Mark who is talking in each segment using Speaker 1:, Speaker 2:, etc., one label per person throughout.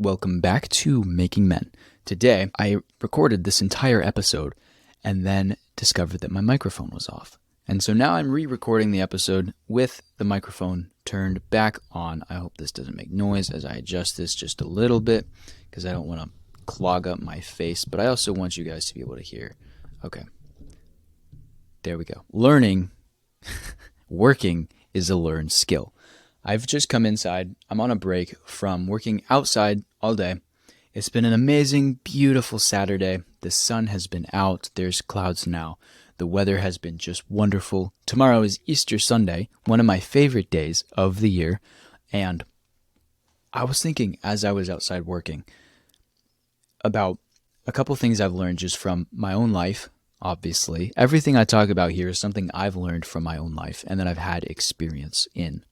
Speaker 1: welcome back to Making Men. Today, I recorded this entire episode and then discovered that my microphone was off. And so now I'm re-recording the episode with the microphone turned back on. I hope this doesn't make noise as I adjust this just a little bit because I don't want to clog up my face, but I also want you guys to be able to hear. Okay. There we go. Working is a learned skill. I've just come inside. I'm on a break from working outside all day. It's been an amazing, beautiful Saturday. The sun has been out. There's clouds now. The weather has been just wonderful. Tomorrow is Easter Sunday, one of my favorite days of the year. And I was thinking as I was outside working about a couple things I've learned just from my own life, obviously. Everything I talk about here is something I've learned from my own life and that I've had experience in.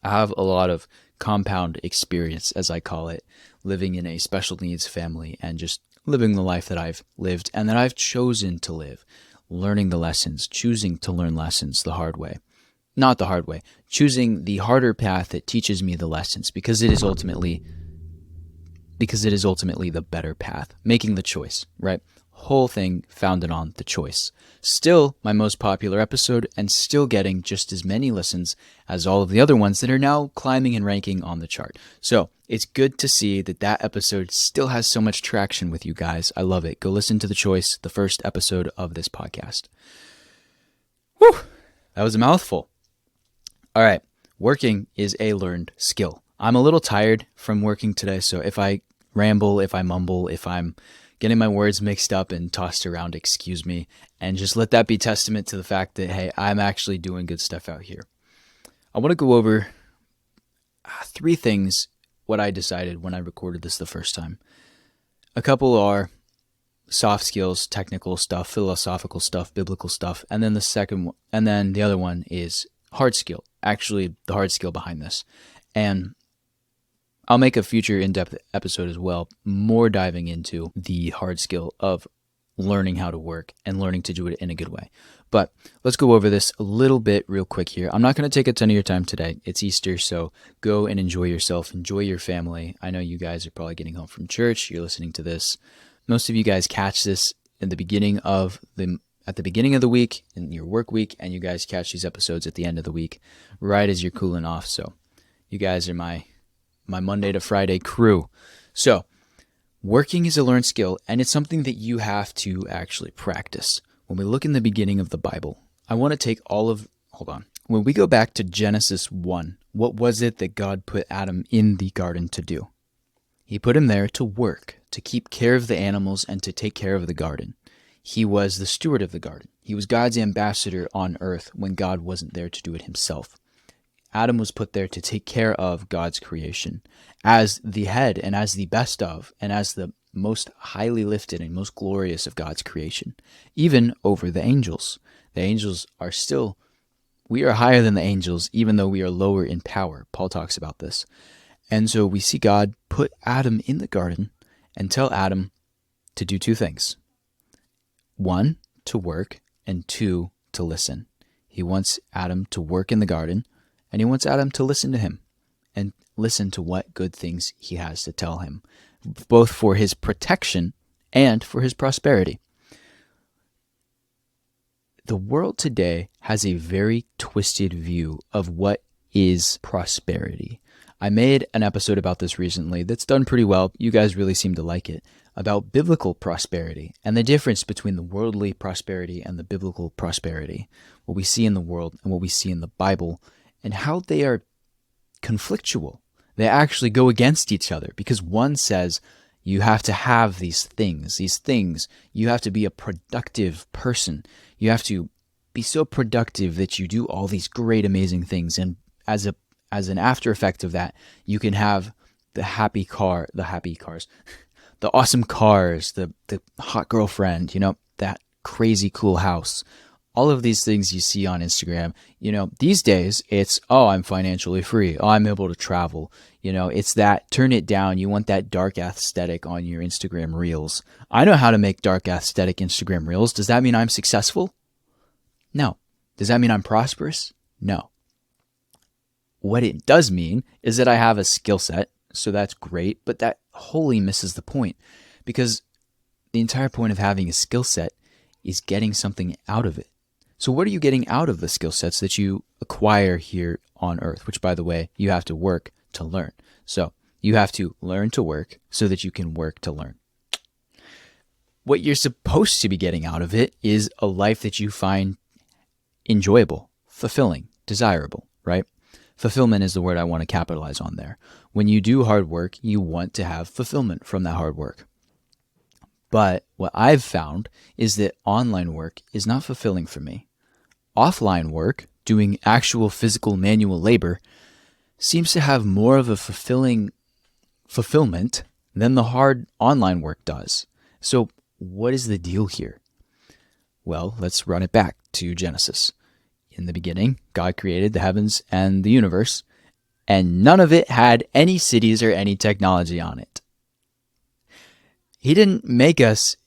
Speaker 1: I have a lot of compound experience, as I call it, living in a special needs family and just living the life that I've lived and that I've chosen to live, learning the lessons, choosing to learn lessons the hard way. Not the hard way, choosing the harder path that teaches me the lessons because it is ultimately the better path, making the choice, right? Whole thing founded on the choice. Still my most popular episode and still getting just as many listens as all of the other ones that are now climbing and ranking on the chart. So it's good to see that episode still has so much traction with you guys. I love it. Go listen to The Choice, the first episode of this podcast. Whew, that was a mouthful. All right, working is a learned skill. I'm a little tired from working today, so if I ramble, if I mumble, if I'm getting my words mixed up and tossed around, excuse me, and just let that be testament to the fact that, hey, I'm actually doing good stuff out here. I want to go over 3 things, what I decided when I recorded this the first time. A couple are soft skills, technical stuff, philosophical stuff, biblical stuff, and then the other one is hard skill, actually the hard skill behind this. And I'll make a future in-depth episode as well, more diving into the hard skill of learning how to work and learning to do it in a good way. But let's go over this a little bit real quick here. I'm not going to take a ton of your time today. It's Easter, so go and enjoy yourself. Enjoy your family. I know you guys are probably getting home from church. You're listening to this. Most of you guys catch this at the beginning of the week, in your work week, and you guys catch these episodes at the end of the week, right as you're cooling off. So you guys are my Monday to Friday crew. So working is a learned skill, and it's something that you have to actually practice. When we look in the beginning of the Bible, I want to take when we go back to Genesis 1, what was it that God put Adam in the garden to do? He put him there to work, to keep care of the animals and to take care of the garden. He was the steward of the garden. He was God's ambassador on earth when God wasn't there to do it himself. Adam was put there to take care of God's creation as the head and as the best of and as the most highly lifted and most glorious of God's creation, even over the angels. The angels we are higher than the angels, even though we are lower in power. Paul talks about this. And so we see God put Adam in the garden and tell Adam to do 2 things. 1, to work, and 2, to listen. He wants Adam to work in the garden, and he wants Adam to listen to him and listen to what good things he has to tell him, both for his protection and for his prosperity. The world today has a very twisted view of what is prosperity. I made an episode about this recently that's done pretty well. You guys really seem to like it, about biblical prosperity and the difference between the worldly prosperity and the biblical prosperity, what we see in the world and what we see in the Bible, and how they are conflictual. They actually go against each other because one says you have to have these things. You have to be a productive person. You have to be so productive that you do all these great, amazing things. And as an after effect of that, you can have the awesome cars, the hot girlfriend, that crazy cool house. All of these things you see on Instagram, these days it's, I'm financially free. I'm able to travel. It's that turn it down. You want that dark aesthetic on your Instagram reels. I know how to make dark aesthetic Instagram reels. Does that mean I'm successful? No. Does that mean I'm prosperous? No. What it does mean is that I have a skill set So that's great, but that wholly misses the point, because the entire point of having a skill set is getting something out of it. So what are you getting out of the skill sets that you acquire here on earth, which, by the way, you have to work to learn. So you have to learn to work so that you can work to learn. What you're supposed to be getting out of it is a life that you find enjoyable, fulfilling, desirable, right? Fulfillment is the word I want to capitalize on there. When you do hard work, you want to have fulfillment from that hard work. But what I've found is that online work is not fulfilling for me. Offline work, doing actual physical manual labor, seems to have more of a fulfillment than the hard online work does. So what is the deal here? Well, let's run it back to Genesis. In the beginning, God created the heavens and the universe, and none of it had any cities or any technology on it. He didn't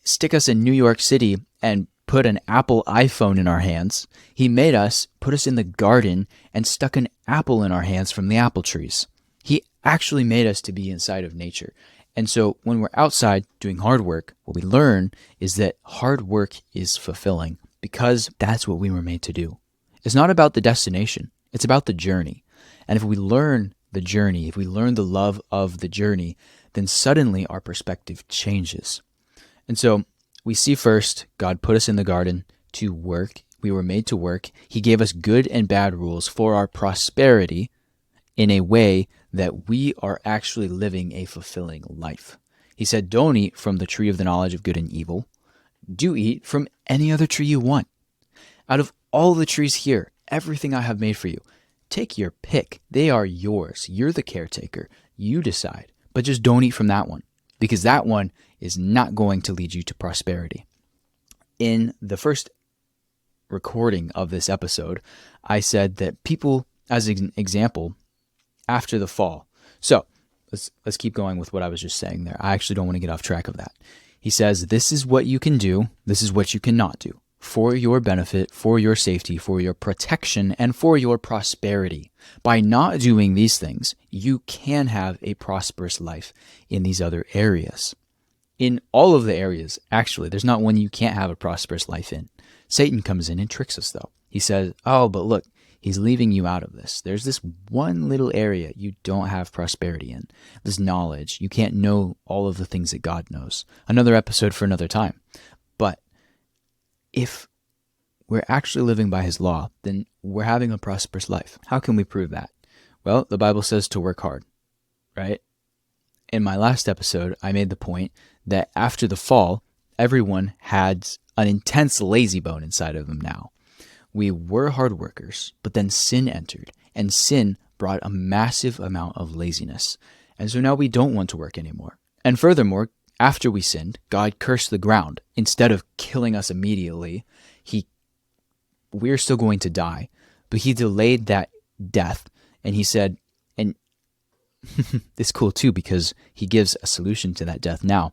Speaker 1: stick us in New York City and put an Apple iPhone in our hands. He made us, put us in the garden, and stuck an apple in our hands from the apple trees. He actually made us to be inside of nature. And so when we're outside doing hard work, what we learn is that hard work is fulfilling because that's what we were made to do. It's not about the destination. It's about the journey. And if we learn the journey, if we learn the love of the journey, then suddenly our perspective changes. And so we see first, God put us in the garden to work. We were made to work. He gave us good and bad rules for our prosperity in a way that we are actually living a fulfilling life. He said, don't eat from the tree of the knowledge of good and evil. Do eat from any other tree you want. Out of all the trees here, everything I have made for you, take your pick. They are yours. You're the caretaker. You decide. But just don't eat from that one, because that one is not going to lead you to prosperity. In the first recording of this episode, I said that people, as an example, after the fall. So let's keep going with what I was just saying there. I actually don't want to get off track of that. He says, this is what you can do. This is what you cannot do. For your benefit, for your safety, for your protection, and for your prosperity. By not doing these things, you can have a prosperous life in these other areas. In all of the areas, actually, there's not one you can't have a prosperous life in. Satan comes in and tricks us, though. He says, oh, but look, he's leaving you out of this. There's this one little area you don't have prosperity in. This knowledge. You can't know all of the things that God knows. Another episode for another time. But if we're actually living by his law, then we're having a prosperous life. How can we prove that? Well, the Bible says to work hard, right? In my last episode, I made the point that after the fall, everyone had an intense lazy bone inside of them now. We were hard workers, but then sin entered, and sin brought a massive amount of laziness. And so now we don't want to work anymore. And furthermore, after we sinned, God cursed the ground. Instead of killing us immediately, we're still going to die. But he delayed that death, and he said, and it's cool too because he gives a solution to that death now.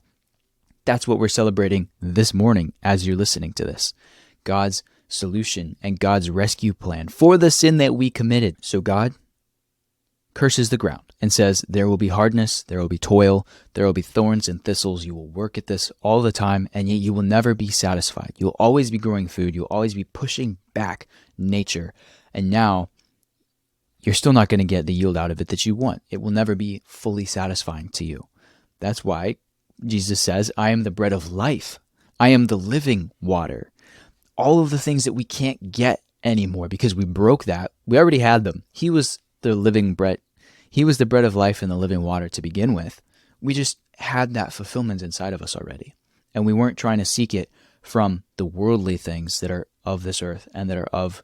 Speaker 1: That's what we're celebrating this morning as you're listening to this. God's solution and God's rescue plan for the sin that we committed. So God curses the ground and says, there will be hardness, there will be toil, there will be thorns and thistles. You will work at this all the time, and yet you will never be satisfied. You'll always be growing food. You'll always be pushing back nature. And now you're still not going to get the yield out of it that you want. It will never be fully satisfying to you. That's why Jesus says, I am the bread of life. I am the living water. All of the things that we can't get anymore because we broke that, we already had them. He was the living bread. He was the bread of life and the living water to begin with. We just had that fulfillment inside of us already. And we weren't trying to seek it from the worldly things that are of this earth and that are of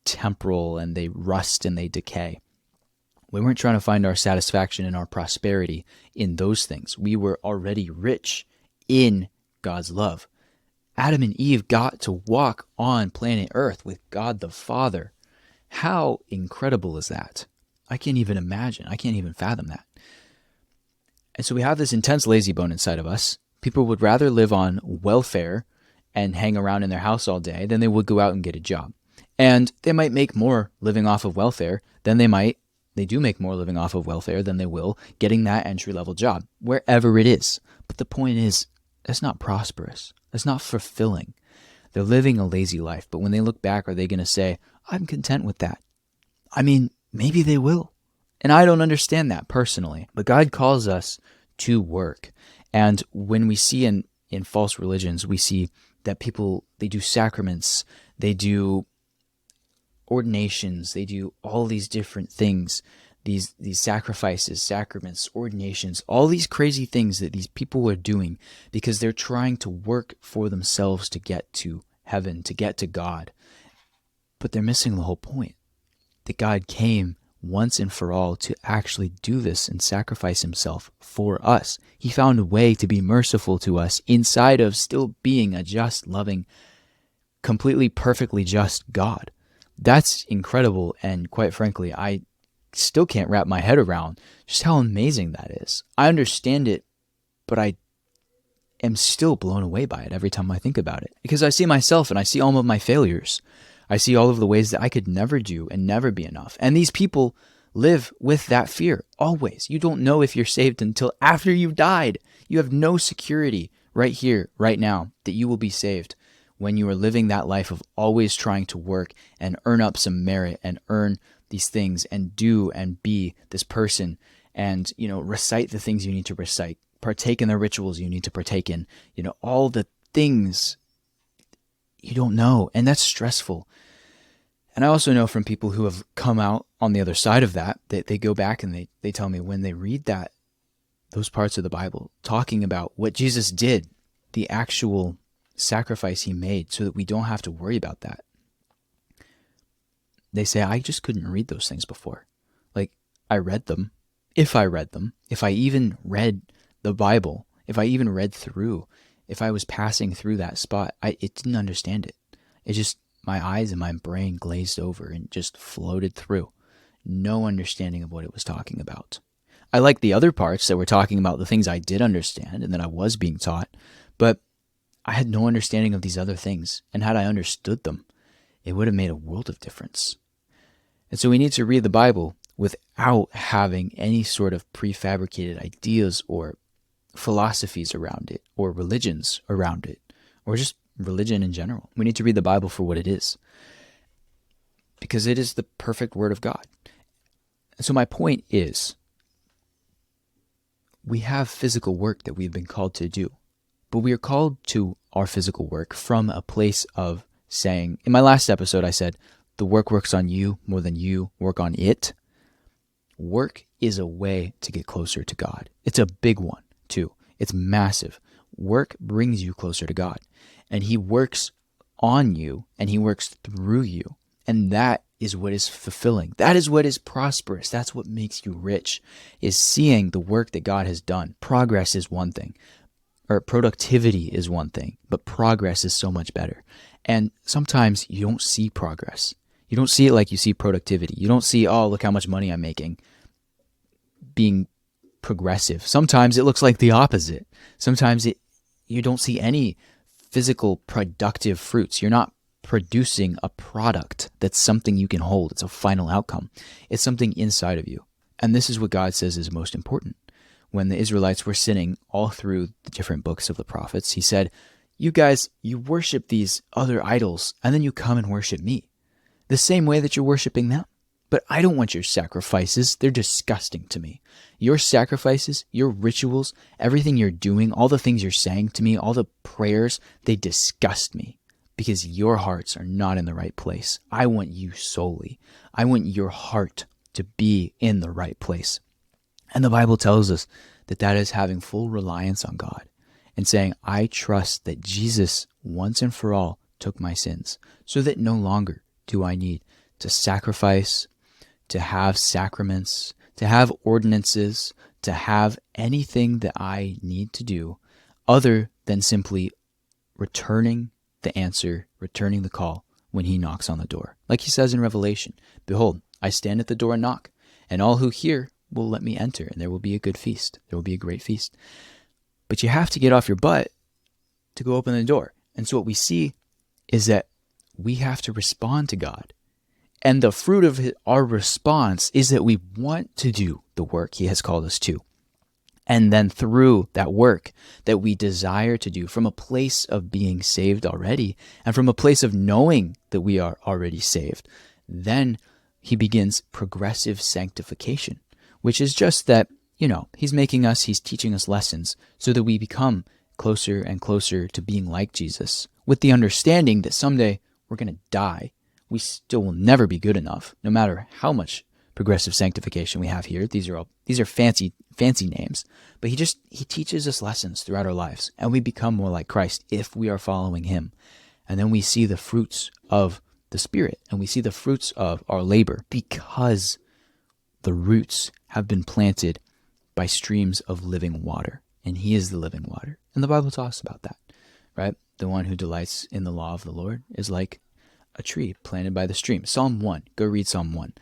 Speaker 1: temporal, and they rust and they decay. We weren't trying to find our satisfaction and our prosperity in those things. We were already rich in God's love. Adam and Eve got to walk on planet Earth with God the Father. How incredible is that? I can't even imagine. I can't even fathom that. And so we have this intense lazy bone inside of us. People would rather live on welfare and hang around in their house all day than they would go out and get a job. And they might make more living off of welfare than they might They do make more living off of welfare than they will getting that entry-level job, wherever it is. But the point is, that's not prosperous. That's not fulfilling. They're living a lazy life, but when they look back, are they going to say, I'm content with that? I mean, maybe they will. And I don't understand that personally. But God calls us to work. And when we see in false religions, we see that people, they do sacraments, they do ordinations, they do all these different things, these sacrifices, sacraments, ordinations, all these crazy things that these people are doing because they're trying to work for themselves to get to heaven, to get to God. But they're missing the whole point, that God came once and for all to actually do this and sacrifice himself for us. He found a way to be merciful to us inside of still being a just, loving, completely perfectly just God. That's incredible, and quite frankly, I still can't wrap my head around just how amazing that is. I understand it, but I am still blown away by it every time I think about it. Because I see myself and I see all of my failures. I see all of the ways that I could never do and never be enough. And these people live with that fear always. You don't know if you're saved until after you've died. You have no security right here, right now, that you will be saved when you are living that life of always trying to work and earn up some merit and earn these things and do and be this person and, recite the things you need to recite, partake in the rituals you need to partake in, all the things you don't know. And that's stressful. And I also know from people who have come out on the other side of that they go back and they tell me when they read those parts of the Bible talking about what Jesus did, the actual sacrifice he made so that we don't have to worry about that. They say, I just couldn't read those things before. Like, I read them, if I even read the Bible, if I even read through, if I was passing through that spot, it didn't understand it. It just, my eyes and my brain glazed over and just floated through. No understanding of what it was talking about. I like the other parts that were talking about the things I did understand and that I was being taught, but I had no understanding of these other things. And had I understood them, it would have made a world of difference. And so we need to read the Bible without having any sort of prefabricated ideas or philosophies around it, or religions around it, or just religion in general. We need to read the Bible for what it is, because it is the perfect Word of God. And so my point is, we have physical work that we've been called to do, but we are called to our physical work from a place of saying, in my last episode I said, the work works on you more than you work on it. Work is a way to get closer to God. It's a big one too. It's massive. Work brings you closer to God, and he works on you and he works through you. And that is what is fulfilling. That is what is prosperous. That's what makes you rich, is seeing the work that God has done. Progress is one thing, or productivity is one thing, but progress is so much better. And sometimes you don't see progress. You don't see it like you see productivity. You don't see, oh, look how much money I'm making, being progressive. Sometimes it looks like the opposite. Sometimes you don't see any physical productive fruits. You're not producing a product that's something you can hold. It's a final outcome. It's something inside of you. And this is what God says is most important. When the Israelites were sinning all through the different books of the prophets, he said, you guys, you worship these other idols, and then you come and worship me the same way that you're worshiping them. But I don't want your sacrifices. They're disgusting to me. Your sacrifices, your rituals, everything you're doing, all the things you're saying to me, all the prayers, they disgust me because your hearts are not in the right place. I want you solely. I want your heart to be in the right place. And the Bible tells us that that is having full reliance on God and saying, I trust that Jesus once and for all took my sins so that no longer do I need to sacrifice, to have sacraments, to have ordinances, to have anything that I need to do other than simply returning the answer, returning the call when he knocks on the door. Like he says in Revelation, behold, I stand at the door and knock, and all who hear will let me enter, and there will be a good feast. There will be a great feast. But you have to get off your butt to go open the door. And so what we see is that we have to respond to God And the fruit of our response is that we want to do the work he has called us to. And then through that work that we desire to do from a place of being saved already and from a place of knowing that we are already saved, then he begins progressive sanctification, which is just that, he's teaching us lessons so that we become closer and closer to being like Jesus, with the understanding that someday we're going to die. We still will never be good enough, no matter how much progressive sanctification we have here. These are fancy names, but he teaches us lessons throughout our lives, and we become more like Christ if we are following him. And then we see the fruits of the Spirit, and we see the fruits of our labor because the roots have been planted by streams of living water, and he is the living water. And the Bible talks about that, right? The one who delights in the law of the Lord is like a tree planted by the stream. Psalm 1. Go read Psalm 1.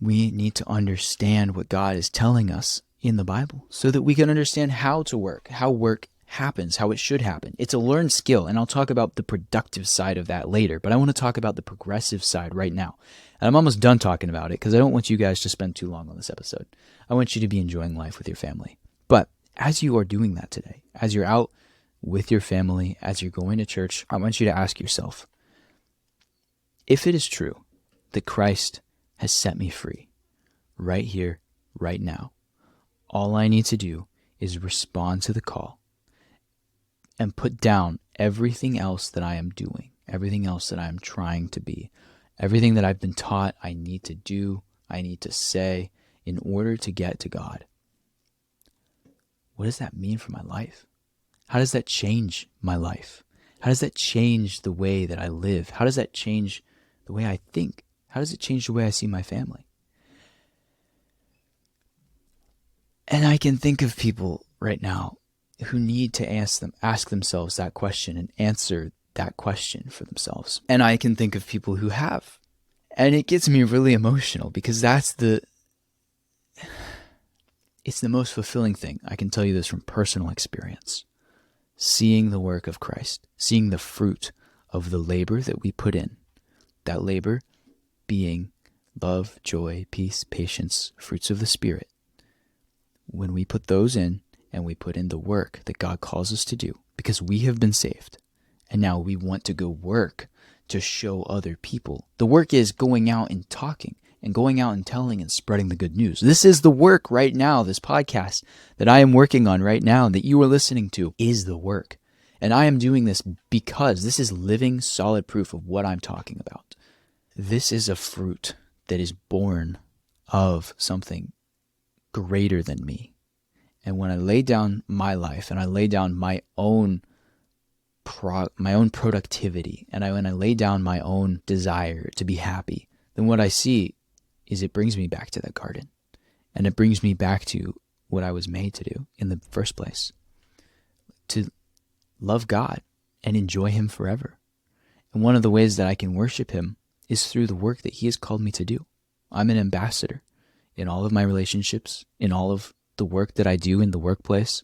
Speaker 1: We need to understand what God is telling us in the Bible so that we can understand how to work, how work happens, how it should happen. It's a learned skill, and I'll talk about the productive side of that later, but I want to talk about the progressive side right now. And I'm almost done talking about it because I don't want you guys to spend too long on this episode. I want you to be enjoying life with your family. But as you are doing that today, as you're out with your family, as you're going to church, I want you to ask yourself, if it is true that Christ has set me free right here, right now, all I need to do is respond to the call and put down everything else that I am doing, everything else that I am trying to be, everything that I've been taught I need to do, I need to say in order to get to God. What does that mean for my life? How does that change my life? How does that change the way that I live? How does that change the way I think? How does it change the way I see my family? And I can think of people right now who need to ask themselves that question and answer that question for themselves. And I can think of people who have. And it gets me really emotional because it's the most fulfilling thing. I can tell you this from personal experience. Seeing the work of Christ, seeing the fruit of the labor that we put in, that labor being love, joy, peace, patience, fruits of the Spirit. When we put those in and we put in the work that God calls us to do, because we have been saved, and now we want to go work to show other people. The work is going out and talking and going out and telling and spreading the good news. This is the work right now. This podcast that I am working on right now that you are listening to is the work. And I am doing this because this is living solid proof of what I'm talking about. This is a fruit that is born of something greater than me. And when I lay down my life and I lay down my own productivity and when I lay down my own desire to be happy, then what I see is it brings me back to that garden. And it brings me back to what I was made to do in the first place. To love God and enjoy him forever. And one of the ways that I can worship him is through the work that he has called me to do. I'm an ambassador in all of my relationships, in all of the work that I do in the workplace,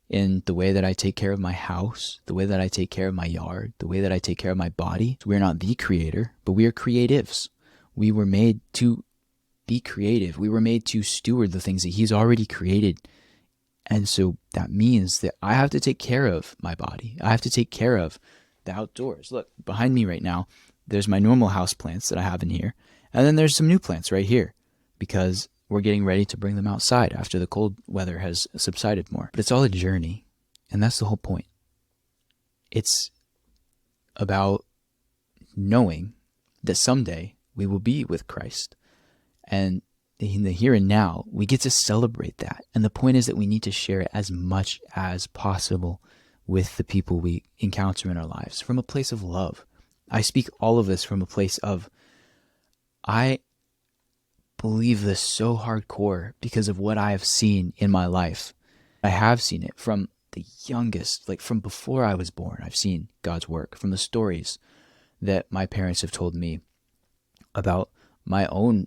Speaker 1: in the way that I take care of my house, the way that I take care of my yard, the way that I take care of my body. We're not the creator, but we are creatives. We were made to be creative. We were made to steward the things that he's already created. And so that means that I have to take care of my body. I have to take care of the outdoors. Look, behind me right now, there's my normal house plants that I have in here. And then there's some new plants right here because we're getting ready to bring them outside after the cold weather has subsided more. But it's all a journey. And that's the whole point. It's about knowing that someday we will be with Christ. And in the here and now, we get to celebrate that. And the point is that we need to share it as much as possible with the people we encounter in our lives from a place of love. I speak all of this from a place of, I believe this so hardcore because of what I have seen in my life. I have seen it from the youngest, like from before I was born. I've seen God's work from the stories that my parents have told me about my own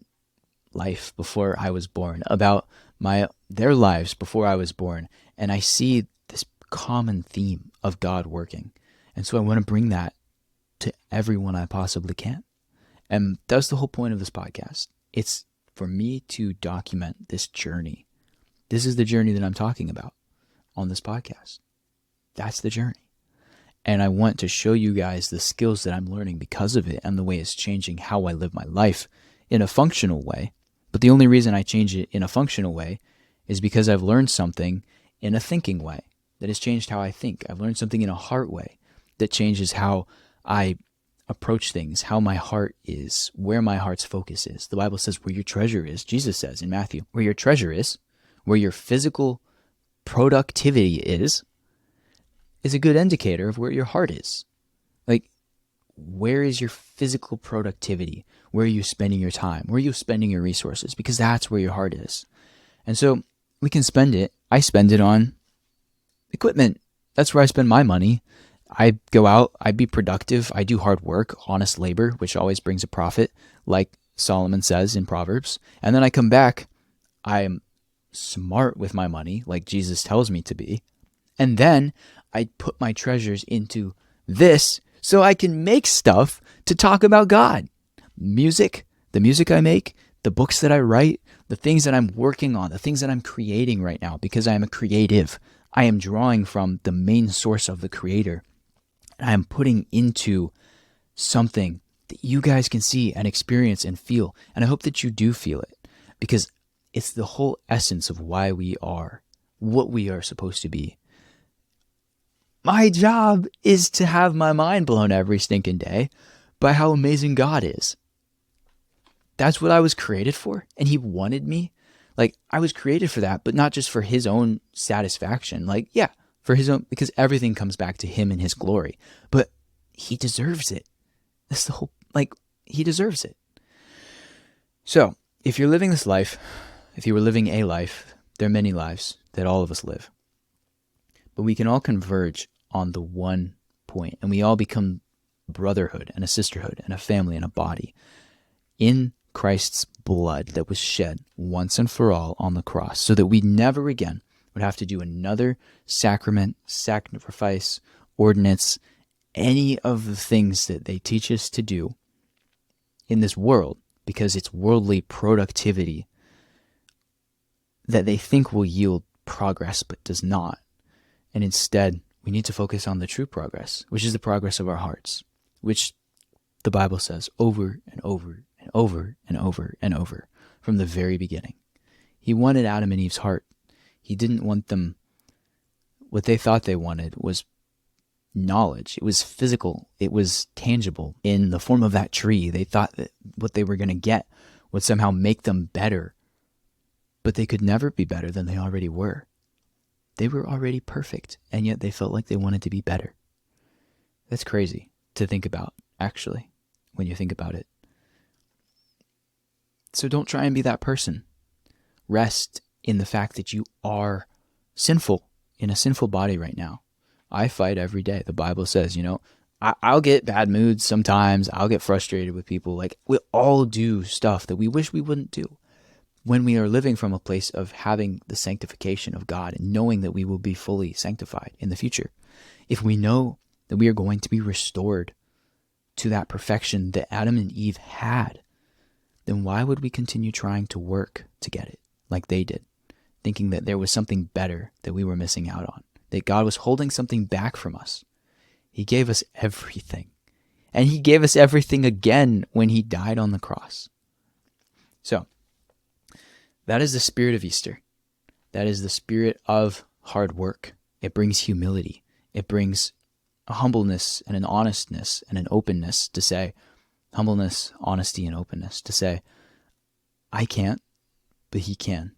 Speaker 1: life before I was born, about their lives before I was born. And I see this common theme of God working. And so I want to bring that to everyone I possibly can. And that's the whole point of this podcast. It's for me to document this journey. This is the journey that I'm talking about on this podcast. That's the journey. And I want to show you guys the skills that I'm learning because of it and the way it's changing how I live my life in a functional way. But the only reason I change it in a functional way is because I've learned something in a thinking way that has changed how I think. I've learned something in a heart way that changes how I approach things, how my heart is, where my heart's focus is. The Bible says where your treasure is. Jesus says in Matthew, where your treasure is, where your physical productivity is a good indicator of where your heart is. Like, where is your physical productivity? Where are you spending your time? Where are you spending your resources? Because that's where your heart is. And so we can spend it. I spend it on equipment. That's where I spend my money. I go out, I be productive, I do hard work, honest labor, which always brings a profit, like Solomon says in Proverbs. And then I come back, I'm smart with my money, like Jesus tells me to be. And then I put my treasures into this so I can make stuff to talk about God. Music, the music I make, the books that I write, the things that I'm working on, the things that I'm creating right now, because I am a creative. I am drawing from the main source of the Creator. And I am putting into something that you guys can see and experience and feel. And I hope that you do feel it, because it's the whole essence of why we are what we are supposed to be. My job is to have my mind blown every stinking day by how amazing God is. That's what I was created for, and He wanted me. Like, I was created for that, but not just for His own satisfaction. Like, yeah, for His own, because everything comes back to Him and His glory. But He deserves it. That's the whole, He deserves it. So, if you're living this life, if you were living a life, there are many lives that all of us live. But we can all converge on the one point, and we all become a brotherhood and a sisterhood and a family and a body in Christ's blood that was shed once and for all on the cross, so that we never again would have to do another sacrament, sacrifice, ordinance, any of the things that they teach us to do in this world, because it's worldly productivity that they think will yield progress but does not. And instead, we need to focus on the true progress, which is the progress of our hearts, which the Bible says over and over and over and over and over from the very beginning. He wanted Adam and Eve's heart. He didn't want them, what they thought they wanted was knowledge. It was physical. It was tangible in the form of that tree. They thought that what they were going to get would somehow make them better, but they could never be better than they already were. They were already perfect, and yet they felt like they wanted to be better. That's crazy to think about, actually, when you think about it. So don't try and be that person. Rest in the fact that you are sinful, in a sinful body right now. I fight every day. The Bible says, I'll get bad moods sometimes. I'll get frustrated with people. Like, we all do stuff that we wish we wouldn't do, when we are living from a place of having the sanctification of God and knowing that we will be fully sanctified in the future. If we know that we are going to be restored to that perfection that Adam and Eve had, then why would we continue trying to work to get it like they did, thinking that there was something better that we were missing out on, that God was holding something back from us? He gave us everything, and He gave us everything again when He died on the cross. So, that is the spirit of Easter. That is the spirit of hard work. It brings humility. It brings a humbleness and an honestness and an openness to say, humbleness, honesty, and openness to say, I can't, but He can.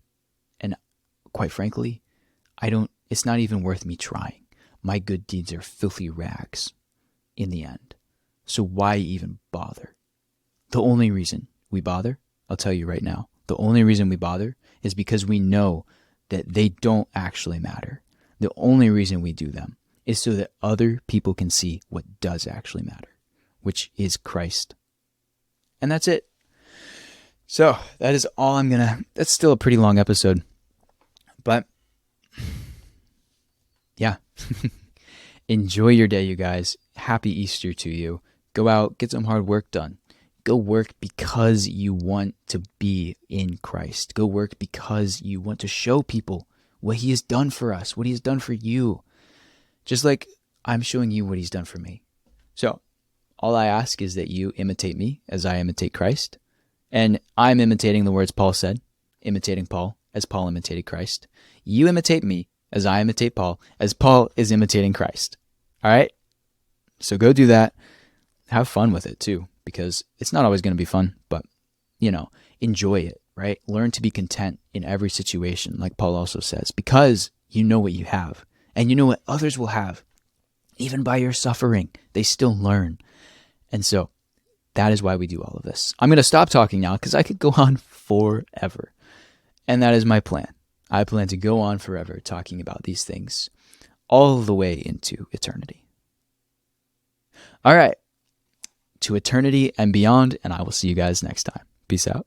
Speaker 1: And quite frankly, it's not even worth me trying. My good deeds are filthy rags in the end. So why even bother? The only reason we bother, I'll tell you right now, the only reason we bother is because we know that they don't actually matter. The only reason we do them is so that other people can see what does actually matter, which is Christ. And that's it. So that is all that's still a pretty long episode. But yeah, enjoy your day, you guys. Happy Easter to you. Go out, get some hard work done. Go work because you want to be in Christ. Go work because you want to show people what he has done for us, what he has done for you. Just like I'm showing you what he's done for me. So all I ask is that you imitate me as I imitate Christ. And I'm imitating the words Paul said, imitating Paul as Paul imitated Christ. You imitate me as I imitate Paul, as Paul is imitating Christ. All right? So go do that. Have fun with it too, because it's not always going to be fun, but, enjoy it, right? Learn to be content in every situation, like Paul also says, because you know what you have, and you know what others will have. Even by your suffering, they still learn. And so that is why we do all of this. I'm going to stop talking now because I could go on forever. And that is my plan. I plan to go on forever talking about these things all the way into eternity. All right. To eternity and beyond, and I will see you guys next time. Peace out.